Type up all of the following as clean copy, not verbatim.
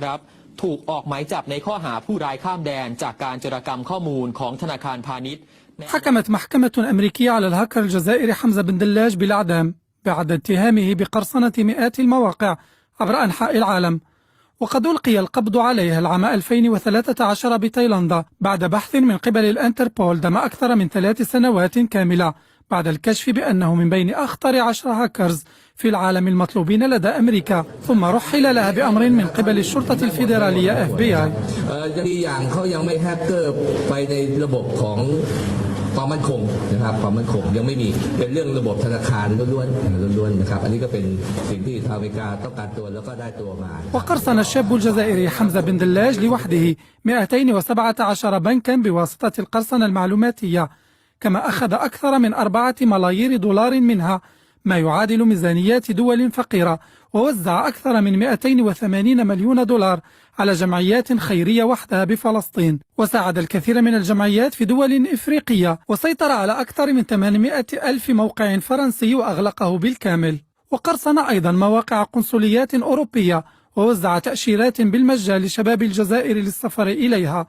ครับถูกออกหมายจับในข้อหาผู้ร้ายข้ามแดนจากการโจรกรรมข้อมูลของธนาคารพาณิชย์ حكمت محكمة أمريكية على الهاكر الجزائري حمزة بن دلاج بالإعدام بعد اتهامه بقرصنة مئات المواقع عبر أنحاء العالم، وقد ألقي القبض عليه العام 2013 بتايلاندا بعد بحث من قبل الانتربول دام أكثر من 3 سنوات كاملة بعد الكشف بأنه من بين أخطر 10 هاكرز في العالم المطلوبين لدى أمريكا، ثم رحل لها بأمر من قبل الشرطة الفيدرالية FBI. ความมั่นคงนะครับความมั่นคงยังไม่มีเป็นเรื่องระบบธนาคารล้วนๆนะครับอันนี้ก็เป็นสิ่งที่ทางอเมริกาต้องการตัวแล้วก็ได้ตัวมา وقرصن الشاب الجزائري حمزة بن دلاج لوحده 217 بنكا بواسطة القرصنة المعلوماتية، كما أخذ أكثر من 4 ملايير دولار منها ما يعادل ميزانيات دول فقيرة، ووزع أكثر من 280 مليون دولار على جمعيات خيرية وحدها بفلسطين، وساعد الكثير من الجمعيات في دول إفريقية، وسيطر على أكثر من 800 ألف موقع فرنسي وأغلقه بالكامل، وقرصن أيضا مواقع قنصليات أوروبية ووزع تأشيرات بالمجان لشباب الجزائر للسفر إليها.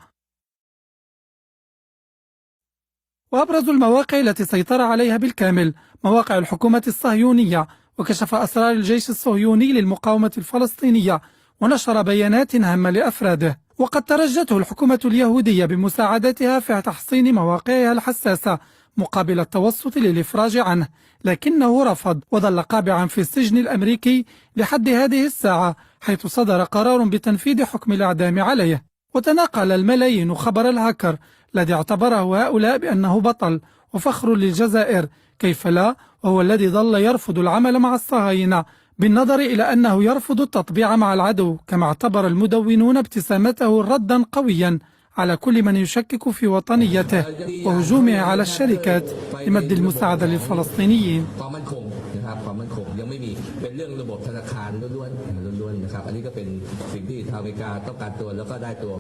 وأبرز المواقع التي سيطر عليها بالكامل مواقع الحكومة الصهيونية، وكشف أسرار الجيش الصهيوني للمقاومة الفلسطينية ونشر بيانات هامة لأفراده، وقد ترجته الحكومة اليهودية بمساعدتها في تحصين مواقعها الحساسة مقابل التوسط للإفراج عنه، لكنه رفض وظل قابعا في السجن الأمريكي لحد هذه الساعة، حيث صدر قرار بتنفيذ حكم الإعدام عليه. وتناقل الملايين خبر الهاكر الذي اعتبره هؤلاء بأنه بطل وفخر للجزائر، كيف لا وهو الذي ظل يرفض العمل مع الصهاينة، بالنظر إلى أنه يرفض التطبيع مع العدو، كما اعتبر المدونون ابتسامته ردا قويا على كل من يشكك في وطنيته وهجومه على الشركات لمد المساعدة للفلسطينيين. ความมั่นคงนะครับความมั่นคงยังไม่มีเป็นเรื่องระบบธนาคารล้วนๆนะครับอันนี้ก็เป็นสิ่งที่ทางอเมริกาต้องการตัวแล้วก็ได้ตัว